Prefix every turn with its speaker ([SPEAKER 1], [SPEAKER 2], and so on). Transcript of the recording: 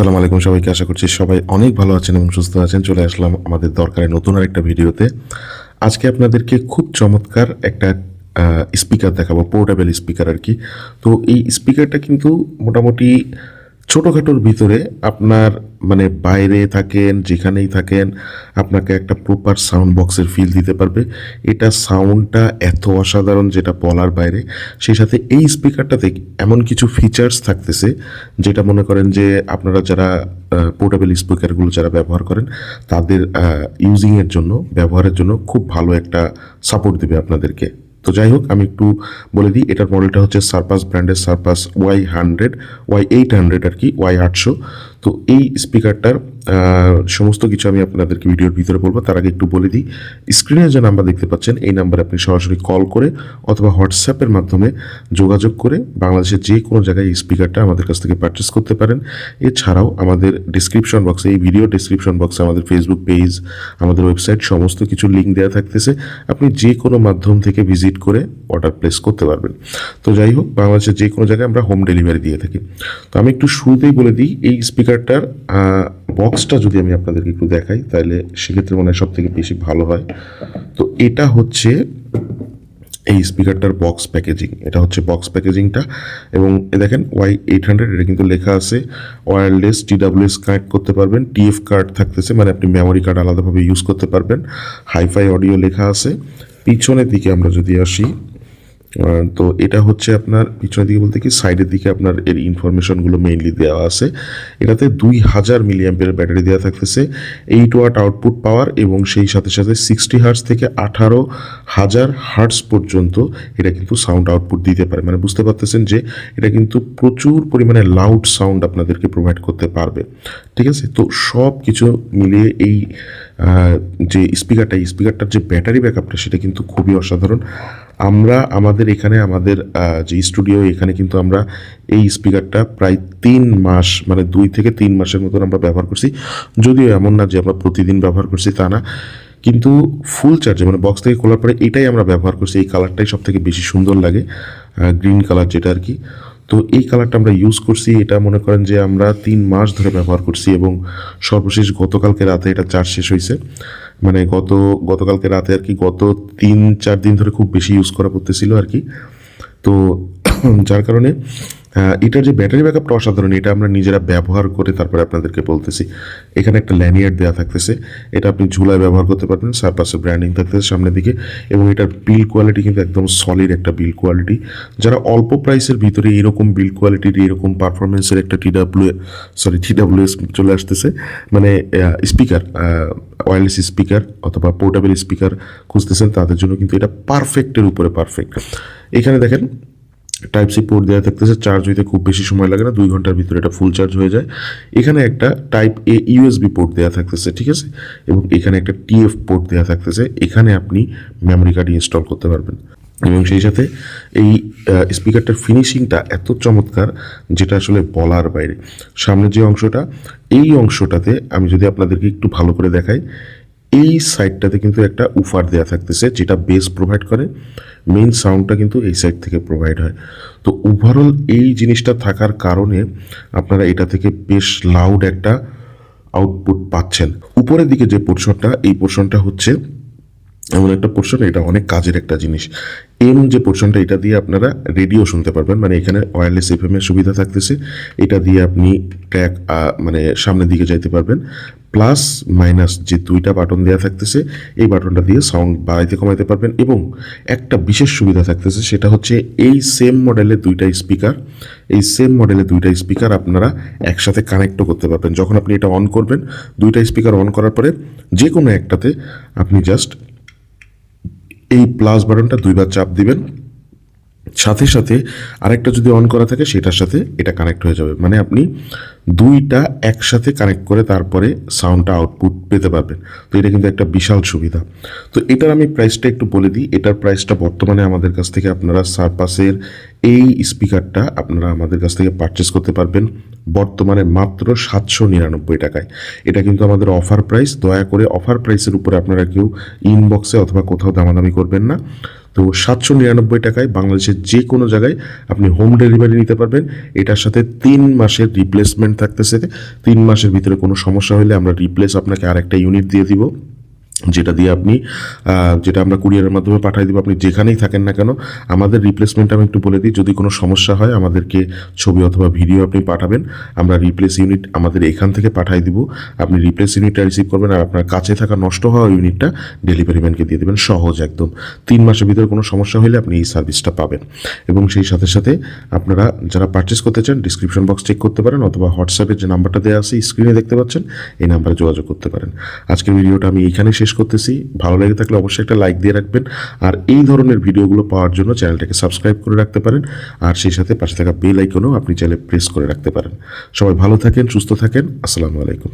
[SPEAKER 1] আসসালামু আলাইকুম সবাইকে, আশা করছি সবাই অনেক ভালো আছেন এবং সুস্থ আছেন। চলে আসলাম আমাদের দরকারে নতুন আরেকটা ভিডিওতে। আজকে আপনাদেরকে খুব চমৎকার একটা স্পিকার দেখাবো, পোর্টেবল স্পিকার আর কি। তো এই স্পিকারটা কিন্তু মোটামুটি ছোটোখাটোর ভিতরে আপনার মানে বাইরে থাকেন যেখানেই থাকেন আপনাকে একটা প্রপার সাউন্ড বক্সের ফিল দিতে পারবে। এটা সাউন্ডটা এত অসাধারণ যেটা বলার বাইরে। সেই সাথে এই স্পিকারটাতে এমন কিছু ফিচার্স থাকতেছে যেটা মনে করেন যে আপনারা যারা পোর্টেবল স্পিকারগুলো যারা ব্যবহার করেন তাদের ইউজিংয়ের জন্য, ব্যবহারের জন্য খুব ভালো একটা সাপোর্ট দেবে আপনাদেরকে। তো যাই হোক, আমি একটু বলে দিই, এটার মডেলটা হচ্ছে সারপাস ব্র্যান্ডের সারপাস Y100, Y800 আর কি, Y800। তো এই স্পিকারটার সমস্ত কিছু আমি আপনাদেরকে ভিডিওর ভিতরে বলবো। তার আগে একটু বলে দিই, স্ক্রিনে যে নাম্বার দেখতে পাচ্ছেন এই নাম্বারে আপনি সরাসরি কল করে অথবা হোয়াটসঅ্যাপের মাধ্যমে যোগাযোগ করে বাংলাদেশের যে কোনো জায়গায় এই স্পিকারটা আমাদের কাছ থেকে পারচেস করতে পারেন। এছাড়াও আমাদের ডিসক্রিপশন বক্সে, এই ভিডিও ডিসক্রিপশন বক্সে আমাদের ফেসবুক পেজ, আমাদের ওয়েবসাইট সমস্ত কিছু লিঙ্ক দেওয়া থাকতেছে। আপনি যে কোনো মাধ্যম থেকে ভিজিট করে অর্ডার প্লেস করতে পারবেন। তো যাই হোক, বাংলাদেশের যে কোনো জায়গায় আমরা হোম ডেলিভারি দিয়ে থাকি। তো আমি একটু শুরুতেই বলে দিই, এই স্পিকারটার বক্সটা যদি আমি আপনাদেরকে একটু দেখাই তাহলে সেক্ষেত্রে মনে হয় সব থেকে বেশি ভালো হয়। তো এটা হচ্ছে এই স্পিকারটার বক্স প্যাকেজিং, এটা হচ্ছে বক্স প্যাকেজিংটা। এবং দেখেন Y800, এটা কিন্তু লেখা আছে ওয়্যারলেস TWS কানেক্ট করতে পারবেন, TF কার্ড থাকতেছে, মানে আপনি মেমোরি কার্ড আলাদাভাবে ইউজ করতে পারবেন, হাইফাই অডিও লেখা আছে। পিছনের দিকে আমরা যদি আসি, তো এটা হচ্ছে আপনার পিছনের দিকে বলতে কি সাইডের দিকে আপনার এর ইনফরমেশনগুলো মেইনলি দেওয়া আছে। এটাতে 2000 মিলিঅ্যাম্পিয়ারের ব্যাটারি দেওয়া থাকতেছে, 8 ওয়াট আউটপুট পাওয়ার, এবং সেই সাথে সাথে 60 হার্টজ থেকে 18,000 হার্টজ পর্যন্ত এটা কিন্তু সাউন্ড আউটপুট দিতে পারে। মানে বুঝতে পারতেছেন যে এটা কিন্তু প্রচুর পরিমাণে লাউড সাউন্ড আপনাদেরকে প্রোভাইড করতে পারবে। ঠিক আছে, তো সব কিছু মিলিয়ে এই যে স্পিকারটার যে ব্যাটারি ব্যাকআপটা সেটা কিন্তু খুবই অসাধারণ। আমরা আমাদের এখানে আমাদের যে স্টুডিও, এখানে কিন্তু আমরা এই স্পিকারটা প্রায় 3 মাস, মানে 2 থেকে 3 মাসের মতন আমরা ব্যবহার করছি। যদিও এমন না যে আমরা প্রতিদিন ব্যবহার করছি, তা না, কিন্তু ফুল চার্জে মানে বক্স থেকে খোলার পরে এটাই আমরা ব্যবহার করছি। এই কালারটাই সব থেকে বেশি সুন্দর লাগে, গ্রিন কালার যেটা আর কি। তো এই কালারটা আমরা ইউজ করছি, এটা মনে করেন যে আমরা 3 মাস ধরে ব্যবহার করছি, এবং সর্বশেষ গতকালকে রাতে এটা চার্জ শেষ হয়েছে। মানে গতকালকে রাতে আর কি, গত 3-4 দিন ধরে খুব বেশি ইউজ করা পড়তেছিল আর কি। তো যার কারণে এটার যে ব্যাটারি ব্যাকআপটা অসাধারণ, এটা আমরা নিজেরা ব্যবহার করে তারপরে আপনাদেরকে বলতেছি। এখানে একটা ল্যানিয়ার্ড দেওয়া থাকতেছে, এটা আপনি ঝুলায় ব্যবহার করতে পারবেন, সারপাসের ব্র্যান্ডিং থাকতেছে সামনের দিকে। এবং এটার বিল কোয়ালিটি কিন্তু একদম সলিড একটা বিল কোয়ালিটি। যারা অল্প প্রাইসের ভিতরে এরকম বিল কোয়ালিটির, এরকম পারফরমেন্সের একটা TWS চলে আসতেছে, মানে স্পিকার, ওয়্যারলেস স্পিকার অথবা পোর্টেবল স্পিকার খুঁজতেছেন, তাদের জন্য কিন্তু এটা পারফেক্টের উপরে পারফেক্ট। এখানে দেখেন টাইপ সি পোর্ট দেওয়া থাকতেছে, চার্জ হইতে খুব বেশি সময় লাগে না, 2 ঘন্টার ভিতরে এটা ফুল চার্জ হয়ে যায়। এখানে একটা টাইপ A USB পোর্ট দেওয়া থাকতেছে, ঠিক আছে, এবং এখানে একটা TF পোর্ট দেওয়া থাকতেছে, এখানে আপনি মেমোরি কার্ড ইনস্টল করতে পারবেন। এবং সেই সাথে এই স্পিকারটার ফিনিশিংটা এত চমৎকার যেটা আসলে বলার বাইরে। সামনের যে অংশটা, এই অংশটাতে আমি যদি আপনাদেরকে একটু ভালো করে দেখাই, এই সাইডটাতে কিন্তু একটা উফার দেওয়া থাকতেছে যেটা বেস প্রোভাইড করে, মেইন সাউন্ডটা কিন্তু এই সাইড থেকে প্রোভাইড হয়। তো ওভারঅল এই জিনিসটা থাকার কারণে আপনারা এটা থেকে বেশ লাউড একটা আউটপুট পাচ্ছেন। উপরের দিকে যে পোর্শনটা, এই পোর্শনটা হচ্ছে এমন একটা পোর্শন, এটা অনেক কাজের একটা জিনিস। যে পোর্শনটা, এটা দিয়ে আপনারা রেডিও শুনতে পারবেন, মানে এখানে ওয়্যারলেস FM এর সুবিধা থাকতেছে, এটা দিয়ে আপনি ট্র্যাক মানে সামনের দিকে যাইতে পারবেন। প্লাস মাইনাস যে 2টা বাটন দেওয়া থাকতেছে, এই বাটনটা দিয়ে সাউন্ড বাড়াইতে কমাইতে পারবেন। এবং একটা বিশেষ সুবিধা থাকতেছে, সেটা হচ্ছে এই সেম মডেলের 2টা স্পিকার, এই সেম মডেলের 2টা স্পিকার আপনারা একসাথে কানেক্টও করতে পারবেন। যখন আপনি এটা অন করবেন, 2টা স্পিকার অন করার পরে যে কোনো একটাতে আপনি জাস্ট এই প্লাস বাটনটা 2বার চাপ দিবেন, সাথে সাথে আরেকটা যদি অন করা থাকে সেটার সাথে এটা কানেক্ট হয়ে যাবে। মানে আপনি 2টা একসাথে কানেক্ট করে তারপরে সাউন্ডটা আউটপুট পেতে পারবেন। তো এটা কিন্তু একটা বিশাল সুবিধা। তো এটার আমি প্রাইসটা একটু বলে দিই। এটার প্রাইসটা বর্তমানে আমাদের কাছ থেকে আপনারা সারপাসের এই স্পিকারটা আপনারা আমাদের কাছ থেকে পারচেস করতে পারবেন বর্তমানে মাত্র 799 টাকায়। এটা কিন্তু আমাদের অফার প্রাইস। দয়া করে অফার প্রাইসের উপরে আপনারা কেউ ইনবক্সে অথবা কোথাও দামাদামি করবেন না। তো 799 টাকায় বাংলাদেশের যে কোনো জায়গায় আপনি হোম ডেলিভারি নিতে পারবেন। এটার সাথে 3 মাসের রিপ্লেসমেন্ট থাকতেছে। 3 মাসের ভিতরে কোনো সমস্যা হলে আমরা রিপ্লেস আপনাকে আরেকটা ইউনিট দিয়ে দিব, যেটা দিয়ে আপনি যেটা আমরা কুরিয়ারের মাধ্যমে পাঠিয়ে দেবো। আপনি যেখানেই থাকেন না কেন, আমাদের রিপ্লেসমেন্ট আমি একটু বলে দিই। যদি কোনো সমস্যা হয় আমাদেরকে ছবি অথবা ভিডিও আপনি পাঠাবেন, আমরা রিপ্লেস ইউনিট আমাদের এখান থেকে পাঠিয়ে দিব। আপনি রিপ্লেস ইউনিটটা রিসিভ করবেন আর আপনার কাছে থাকা নষ্ট হওয়া ইউনিটটা ডেলিভারি ম্যানকে দিয়ে দেবেন। সহজ একদম। 3 মাসের ভিতরে কোনো সমস্যা হলে আপনি এই সার্ভিসটা পাবেন। এবং সেই সাথে সাথে আপনারা যারা পারচেস করতে চান ডিসক্রিপশন বক্স চেক করতে পারেন, অথবা হোয়াটসঅ্যাপের যে নাম্বারটা দেওয়া আছে স্ক্রিনে দেখতে পাচ্ছেন, এই নাম্বারে যোগাযোগ করতে পারেন। আজকের ভিডিওটা আমি এখানে শেষ করতেছি। ভালো লেগে থাকলে অবশ্যই একটা লাইক দিয়ে রাখবেন, আর এই ধরনের ভিডিওগুলো পাওয়ার জন্য চ্যানেলটাকে সাবস্ক্রাইব করে রাখতে পারেন, আর সেই সাথে পাশে থাকা বেল আইকনও আপনি চাইলে প্রেস করে রাখতে পারেন। সবাই ভালো থাকেন, সুস্থ থাকেন। আসসালামু আলাইকুম।